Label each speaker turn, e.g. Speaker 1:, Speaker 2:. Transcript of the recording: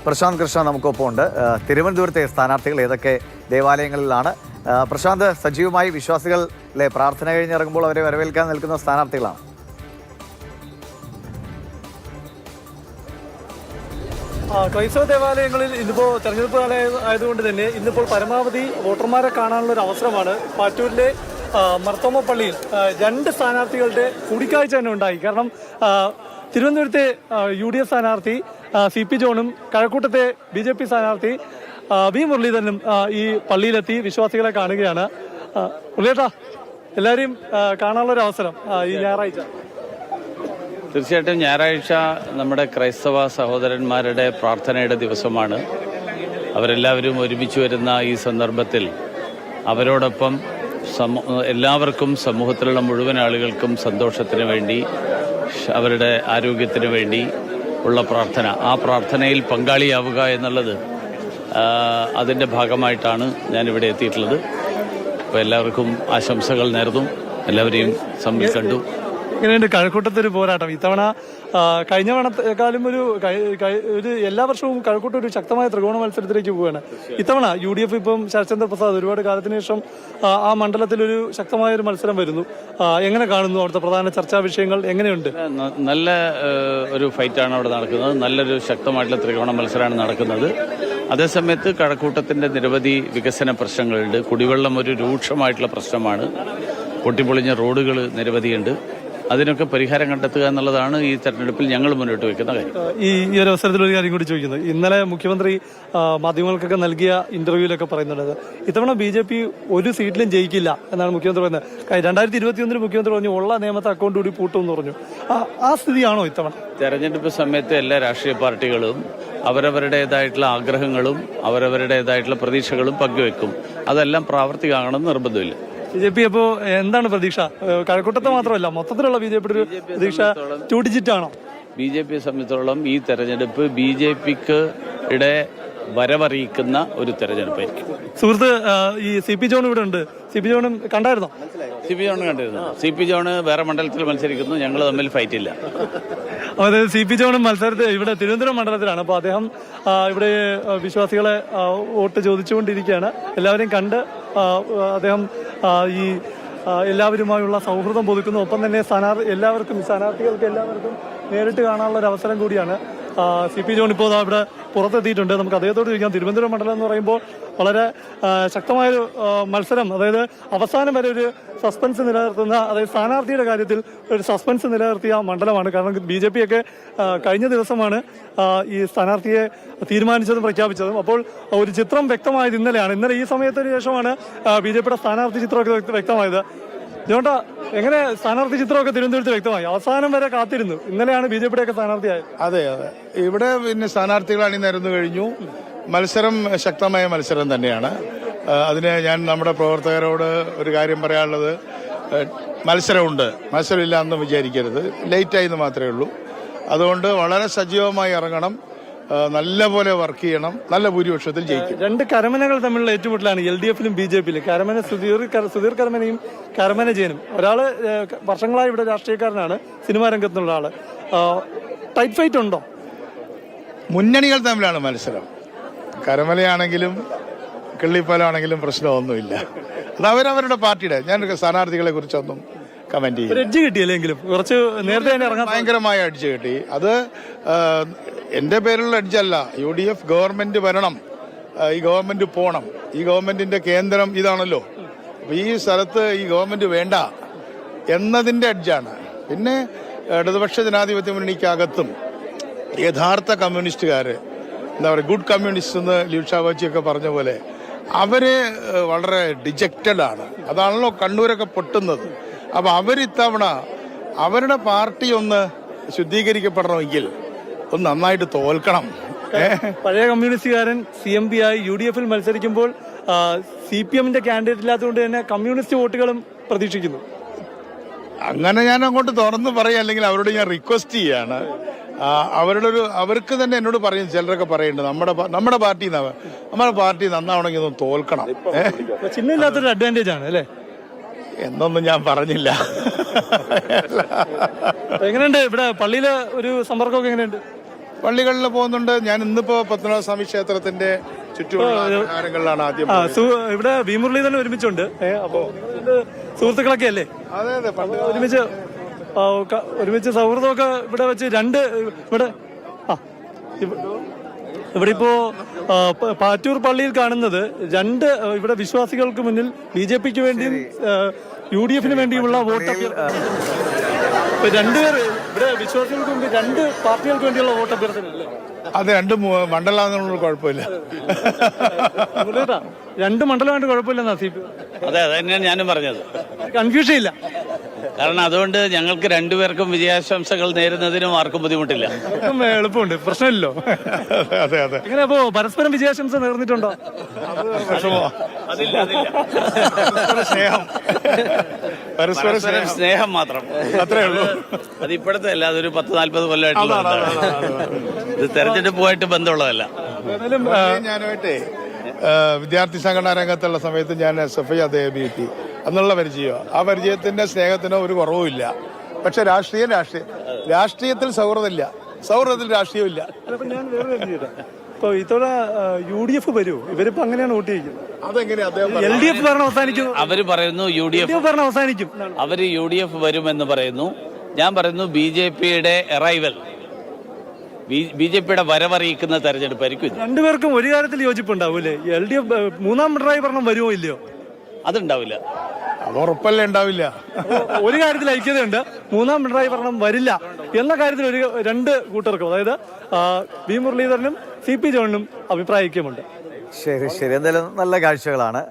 Speaker 1: പ്രശാന്ത് കൃഷ്ണ നമുക്കൊപ്പം ഉണ്ട്. തിരുവനന്തപുരത്തെ സ്ഥാനാർത്ഥികൾ ഏതൊക്കെ ദേവാലയങ്ങളിലാണ്? പ്രശാന്ത്, സജീവമായി വിശ്വാസികളെ പ്രാർത്ഥന കഴിഞ്ഞിറങ്ങുമ്പോൾ അവരെ വരവേൽക്കാൻ നിൽക്കുന്ന സ്ഥാനാർത്ഥികളാണ്.
Speaker 2: ക്രൈസ്തവ ദേവാലയങ്ങളിൽ ഇന്നിപ്പോൾ തെരഞ്ഞെടുപ്പ് കാലം ആയതുകൊണ്ട് തന്നെ ഇന്നിപ്പോൾ പരമാവധി വോട്ടർമാരെ കാണാനുള്ള ഒരു അവസരമാണ്. പാറ്റൂരിലെ മർത്തോമ പള്ളിയിൽ രണ്ട് സ്ഥാനാർത്ഥികളുടെ കൂടിക്കാഴ്ച തന്നെ ഉണ്ടായി. കാരണം തിരുവനന്തപുരത്തെ UDF സ്ഥാനാർത്ഥി CP ജോണും കഴക്കൂട്ടത്തെ BJP സ്ഥാനാർത്ഥി V മുരളീധരനും ഈ പള്ളിയിലെത്തി വിശ്വാസികളെ കാണുകയാണ്. മുരളീധര, എല്ലാവരെയും കാണാനുള്ളൊരു അവസരം ഈ ഞായറാഴ്ച.
Speaker 3: തീർച്ചയായിട്ടും ഞായറാഴ്ച നമ്മുടെ ക്രൈസ്തവ സഹോദരന്മാരുടെ പ്രാർത്ഥനയുടെ ദിവസമാണ്. അവരെല്ലാവരും ഒരുമിച്ച് വരുന്ന ഈ സന്ദർഭത്തിൽ അവരോടൊപ്പം എല്ലാവർക്കും, സമൂഹത്തിലുള്ള മുഴുവൻ ആളുകൾക്കും സന്തോഷത്തിന് വേണ്ടി, അവരുടെ ആരോഗ്യത്തിന് വേണ്ടി ഉള്ള പ്രാർത്ഥന, ആ പ്രാർത്ഥനയിൽ പങ്കാളിയാവുക എന്നുള്ളത് അതിൻ്റെ ഭാഗമായിട്ടാണ് ഞാനിവിടെ എത്തിയിട്ടുള്ളത്. അപ്പോൾ എല്ലാവർക്കും ആശംസകൾ നേർന്നു. എല്ലാവരെയും കണ്ടു.
Speaker 2: ഇങ്ങനെയുണ്ട് കഴക്കൂട്ടത്തൊരു പോരാട്ടം. ഇത്തവണ കഴിഞ്ഞ തവണക്കാലം ഒരു എല്ലാ വർഷവും കഴക്കൂട്ടം ഒരു ശക്തമായ ത്രികോണ മത്സരത്തിലേക്ക് പോവുകയാണ്. ഇത്തവണ UDF ഇപ്പം ശരത്ചന്ദ്ര പ്രസാദ് ഒരുപാട് കാലത്തിന് ശേഷം ആ മണ്ഡലത്തിലൊരു ശക്തമായൊരു മത്സരം വരുന്നു. എങ്ങനെ കാണുന്നു? അവിടുത്തെ പ്രധാന ചർച്ചാ വിഷയങ്ങൾ എങ്ങനെയുണ്ട്?
Speaker 3: നല്ല ഒരു ഫൈറ്റാണ് അവിടെ നടക്കുന്നത്. നല്ലൊരു ശക്തമായിട്ടുള്ള ത്രികോണ മത്സരമാണ് നടക്കുന്നത്. അതേസമയത്ത് കഴക്കൂട്ടത്തിന്റെ നിരവധി വികസന പ്രശ്നങ്ങളുണ്ട്. കുടിവെള്ളം ഒരു രൂക്ഷമായിട്ടുള്ള പ്രശ്നമാണ്. പൊട്ടിപ്പൊളിഞ്ഞ റോഡുകൾ നിരവധിയുണ്ട്. അതിനൊക്കെ പരിഹാരം കണ്ടെത്തുക എന്നുള്ളതാണ് ഈ തെരഞ്ഞെടുപ്പിൽ ഞങ്ങൾ മുന്നോട്ട് വെക്കുന്ന കാര്യം.
Speaker 2: ഈ ഒരു അവസരത്തിൽ ഒരു കാര്യം കൂടി ചോദിക്കുന്നത്, ഇന്നലെ മുഖ്യമന്ത്രി മാധ്യമങ്ങൾക്കൊക്കെ നൽകിയ ഇന്റർവ്യൂവിലൊക്കെ പറയുന്നുള്ളത് ഇത്തവണ BJP ഒരു സീറ്റിലും ജയിക്കില്ല എന്നാണ് മുഖ്യമന്ത്രി പറയുന്നത്. 2021 മുഖ്യമന്ത്രി പറഞ്ഞു ഉള്ള നിയമത്തെ അക്കൗണ്ട് കൂടി പൂട്ടുമെന്ന് പറഞ്ഞു. ആ സ്ഥിതിയാണോ ഇത്തവണ?
Speaker 3: തെരഞ്ഞെടുപ്പ് സമയത്ത് എല്ലാ രാഷ്ട്രീയ പാർട്ടികളും അവരവരുടേതായിട്ടുള്ള ആഗ്രഹങ്ങളും അവരവരുടേതായിട്ടുള്ള പ്രതീക്ഷകളും പങ്കുവെക്കും. അതെല്ലാം പ്രാവർത്തികമാകണമെന്ന് നിർബന്ധമില്ല.
Speaker 2: BJP അപ്പോ എന്താണ് പ്രതീക്ഷ? കഴക്കൂട്ടത്തെ മാത്രമല്ല, മൊത്തത്തിലുള്ള BJPയുടെ ഒരു പ്രതീക്ഷ 2 ഡിജിറ്റ് ആണോ?
Speaker 3: BJPയെ സംബന്ധിച്ചിടത്തോളം ഈ തെരഞ്ഞെടുപ്പ് BJPക്ക് വരവറിയിക്കുന്ന ഒരു തെരഞ്ഞെടുപ്പായിരിക്കും.
Speaker 2: സുഹൃത്ത് ഈ CP ജോൺ ഇവിടെ ഉണ്ട്. CP ജോണും കണ്ടായിരുന്നോ?
Speaker 3: CP ജോൺ കണ്ടിരുന്നു. CP ജോൺ വേറെ മണ്ഡലത്തിൽ മത്സരിക്കുന്നു. ഞങ്ങൾ തമ്മിൽ ഫൈറ്റ് ഇല്ല.
Speaker 2: അതായത് CP ജോണും മത്സരത്തിൽ ഇവിടെ തിരുവനന്തപുരം മണ്ഡലത്തിലാണ്. അപ്പോൾ അദ്ദേഹം ഇവിടെ വിശ്വാസികളെ വോട്ട് ചോദിച്ചുകൊണ്ടിരിക്കുകയാണ്. എല്ലാവരെയും കണ്ട് അദ്ദേഹം ഈ എല്ലാവരുമായുള്ള സൗഹൃദം പുതുക്കുന്നു. ഒപ്പം തന്നെ സ്ഥാനാർത്ഥികൾക്ക് എല്ലാവർക്കും നേരിട്ട് കാണാനുള്ള ഒരു അവസരം കൂടിയാണ്. CP ജോൺ ഇപ്പോൾ ഇവിടെ പുറത്തെത്തിയിട്ടുണ്ട്. നമുക്ക് അദ്ദേഹത്തോട് ചോദിക്കാം. തിരുവനന്തപുരം മണ്ഡലം എന്ന് പറയുമ്പോൾ വളരെ ശക്തമായൊരു മത്സരം, അതായത് അവസാനം വരെ ഒരു സസ്പെൻസ് നിലനിർത്തുന്ന, അതായത് സ്ഥാനാർത്ഥിയുടെ കാര്യത്തിൽ ഒരു സസ്പെൻസ് നിലനിർത്തിയ മണ്ഡലമാണ്. കാരണം BJP ഒക്കെ കഴിഞ്ഞ ദിവസമാണ് ഈ സ്ഥാനാർത്ഥിയെ തീരുമാനിച്ചതും പ്രഖ്യാപിച്ചതും. അപ്പോൾ ഒരു ചിത്രം വ്യക്തമായത് ഇന്നലെയാണ്. ഇന്നലെ ഈ സമയത്തിന് ശേഷമാണ് BJPയുടെ സ്ഥാനാർത്ഥി ചിത്രമൊക്കെ വ്യക്തമായത്. അതുകൊണ്ട് എങ്ങനെ സ്ഥാനാർത്ഥി ചിത്രമൊക്കെ തിരുവനന്തപുരത്ത് വ്യക്തമായി? അവസാനം വരെ കാത്തിരുന്നു. ഇന്നലെയാണ് BJPയുടെ ഒക്കെ സ്ഥാനാർത്ഥിയായത്.
Speaker 4: അതെ, ഇവിടെ പിന്നെ സ്ഥാനാർത്ഥികൾ അണിനിരന്നു കഴിഞ്ഞു. മത്സരം ശക്തമായ മത്സരം തന്നെയാണ്. അതിന് ഞാൻ നമ്മുടെ പ്രവർത്തകരോട് ഒരു കാര്യം പറയാനുള്ളത്, മത്സരമുണ്ട്, മത്സരമില്ല എന്ന് വിചാരിക്കരുത്. ലേറ്റായെന്ന് മാത്രമേ ഉള്ളൂ. അതുകൊണ്ട് വളരെ സജീവമായി ഇറങ്ങണം, നല്ലപോലെ വർക്ക് ചെയ്യണം, നല്ല ഭൂരിപക്ഷത്തിൽ ജയിക്കും.
Speaker 2: രണ്ട് കരമനകൾ തമ്മിലുള്ള ഏറ്റുമുട്ടലാണ് LDFിലും BJPയിലും. കരമന സുധീർ കരമനയും കരമന ജയനും. ഒരാള് വർഷങ്ങളായി ഇവിടെ രാഷ്ട്രീയക്കാരനാണ്, സിനിമാ രംഗത്തുള്ള ആള്. ടൈറ്റ് ഫൈറ്റ് ഉണ്ടോ?
Speaker 4: മുന്നണികൾ തമ്മിലാണ് മത്സരം. കരമലയാണെങ്കിലും കിള്ളിപ്പാലാണെങ്കിലും പ്രശ്നമൊന്നുമില്ല. അത് അവരവരുടെ പാർട്ടിയുടെ. ഞാൻ സ്ഥാനാർത്ഥികളെ കുറിച്ചൊന്നും കമന്റ് ചെയ്യും.
Speaker 2: എഡ്ജ് കിട്ടിയല്ലെങ്കിലും കുറച്ച് നേരത്തെ തന്നെ ഇറങ്ങാൻ
Speaker 4: ഭയങ്കരമായ എഡ്ജ് കിട്ടി. അത് എന്റെ പേരിലുള്ള എഡ്ജല്ല. UDF ഗവൺമെന്റ് വരണം, ഈ ഗവൺമെന്റ് പോണം, ഈ ഗവൺമെന്റിന്റെ കേന്ദ്രം ഇതാണല്ലോ. അപ്പൊ ഈ സ്ഥലത്ത് ഈ ഗവൺമെന്റ് വേണ്ട എന്നതിന്റെ എഡ്ജാണ്. പിന്നെ ഇടതുപക്ഷ ജനാധിപത്യ മുന്നണിക്കകത്തും യഥാർത്ഥ കമ്മ്യൂണിസ്റ്റുകാര്, എന്താ പറയുക, ഗുഡ് കമ്മ്യൂണിസ്റ്റ് എന്ന് ലീഷാബാജിയൊക്കെ പറഞ്ഞ പോലെ, അവര് വളരെ ഡിജക്റ്റഡ് ആണ്. അതാണല്ലോ കണ്ണൂരൊക്കെ പൊട്ടുന്നത്. അപ്പൊ അവരിത്തവണ അവരുടെ പാർട്ടി ഒന്ന് ശുദ്ധീകരിക്കപ്പെടണമെങ്കിൽ ഒന്ന് നന്നായിട്ട് തോൽക്കണം.
Speaker 2: പഴയ കമ്മ്യൂണിസ്റ്റുകാരൻ CMP ആയി UDFിൽ മത്സരിക്കുമ്പോൾ CPMന്റെ കാൻഡിഡേറ്റ് ഇല്ലാത്തതുകൊണ്ട് തന്നെ കമ്മ്യൂണിസ്റ്റ് വോട്ടുകളും പ്രതീക്ഷിക്കുന്നു.
Speaker 4: അങ്ങനെ ഞാൻ അങ്ങോട്ട് തുറന്ന് പറയാം, അല്ലെങ്കിൽ അവരോട് ഞാൻ റിക്വസ്റ്റ് ചെയ്യാണ്. അവർക്ക് തന്നെ എന്നോട് പറയും, ചിലരൊക്കെ പറയുന്നുണ്ട്, നമ്മുടെ പാർട്ടി നന്നാവണമെങ്കിൽ ഒന്ന് തോൽക്കണം.
Speaker 2: ചിഹ്നമില്ലാത്തൊരു അഡ്വാൻറ്റേജ് ആണ് അല്ലേ?
Speaker 4: എന്നൊന്നും ഞാൻ പറഞ്ഞില്ല.
Speaker 2: എങ്ങനെയുണ്ട് ഇവിടെ പള്ളിയിലെ ഒരു സമ്പർക്കമൊക്കെ? എങ്ങനെയുണ്ട്?
Speaker 4: പള്ളികളിൽ പോകുന്നുണ്ട്. ഞാൻ ഇന്നിപ്പോ പത്മനാഭസ്വാമി ക്ഷേത്രത്തിന്റെ ചുറ്റുമുള്ള ആചാരങ്ങളിലാണ് ആദ്യം
Speaker 2: ഇവിടെ വി മുരളീധരൻ ഒരുമിച്ചുണ്ട്. അപ്പോ സുഹൃത്തുക്കളൊക്കെ അല്ലേ?
Speaker 4: അതെ അതെ, പണ്ട്
Speaker 2: ഒരുമിച്ച് സൗഹൃദമൊക്കെ ഇവിടെ വെച്ച് ഇവിടെ ഇപ്പോ പാറ്റൂർ പള്ളിയിൽ കാണുന്നത് രണ്ട് ഇവിടെ വിശ്വാസികൾക്ക് മുന്നിൽ BJPക്ക് വേണ്ടിയും UDF വേണ്ടിയുമുള്ള വോട്ട് രണ്ടുപേർ ഇവിടെ വിശ്വാസികൾക്ക് മുമ്പ് രണ്ട് പാർട്ടികൾക്ക് വേണ്ടിയുള്ള വോട്ട് അഭ്യർത്ഥനല്ലേ?
Speaker 4: അത് രണ്ട് മണ്ഡലമാണെന്നുള്ള കുഴപ്പമില്ല.
Speaker 2: രണ്ട് മണ്ഡലമായിട്ട് കുഴപ്പമില്ലെന്നാ CP.
Speaker 3: അതെ, അത് തന്നെയാണ് ഞാനും പറഞ്ഞത്.
Speaker 2: കൺഫ്യൂഷൻ ഇല്ല.
Speaker 3: കാരണം അതുകൊണ്ട് ഞങ്ങൾക്ക് രണ്ടുപേർക്കും വിജയാശംസകൾ നേരുന്നതിനും ആർക്കും ബുദ്ധിമുട്ടില്ല.
Speaker 2: എളുപ്പമുണ്ട്, പ്രശ്നമില്ലല്ലോ.
Speaker 4: അതെ അതെ.
Speaker 2: എങ്ങനെ അപ്പോ പരസ്പരം വിജയാശംസ നേർന്നിട്ടുണ്ടോ?
Speaker 4: സ്നേഹം, പരസ്പര
Speaker 3: സ്നേഹം മാത്രം,
Speaker 4: അത്രേ ഉള്ളൂ.
Speaker 3: അത് ഇപ്പോഴത്തെ അല്ല, അതൊരു 10-40 കൊല്ലമായിട്ടുള്ള ഇത് തെരഞ്ഞെടുപ്പുമായിട്ട് ബന്ധമുള്ളതല്ല.
Speaker 4: ഞാനുമായിട്ടേ വിദ്യാർത്ഥി സംഘടനാ രംഗത്തുള്ള സമയത്ത് ഞാൻ SFI ABP എന്നുള്ള പരിചയം, ആ പരിചയത്തിന്റെ സ്നേഹത്തിനോ ഒരു കുറവുമില്ല. പക്ഷെ രാഷ്ട്രീയത്തിൽ സൗഹൃദമില്ല, സൗഹൃദത്തിൽ രാഷ്ട്രീയമില്ല.
Speaker 2: ഞാൻ വേറെ ഇപ്പൊ ഇത്തവണ UDF വരൂ, ഇവരിപ്പോ അങ്ങനെയാണ് വോട്ട് ചെയ്യുന്നത്.
Speaker 4: അതെങ്ങനെയാ
Speaker 2: LDF ഭരണം അവസാനിക്കും.
Speaker 3: അവര് പറയുന്നു UDF
Speaker 2: ഭരണം അവസാനിക്കും.
Speaker 3: അവര് UDF വരുമെന്ന് പറയുന്നു. ഞാൻ പറയുന്നു BJPയുടെ അറൈവൽ, BJPയുടെ വരവറിയിക്കുന്ന തെരഞ്ഞെടുപ്പായിരിക്കും.
Speaker 2: രണ്ടുപേർക്കും ഒരു കാര്യത്തിൽ യോജിപ്പുണ്ടാവൂലേ? LDF മൂന്നാം പിണറായി ഭരണം വരുമോ ഇല്ലയോ?
Speaker 3: അതുണ്ടാവില്ല.
Speaker 4: അത് ഉറപ്പല്ലേ ഉണ്ടാവില്ല.
Speaker 2: ഒരു കാര്യത്തിൽ ഐക്യതയുണ്ട്, മൂന്നാം പിണറായി ഭരണം വരില്ല എന്ന കാര്യത്തിൽ രണ്ട് കൂട്ടർക്കും, അതായത് വി മുരളീധരനും CP ജോണിനും അഭിപ്രായ ഐക്യമുണ്ട്.
Speaker 1: ശരി, എന്തായാലും നല്ല കാഴ്ചകളാണ്.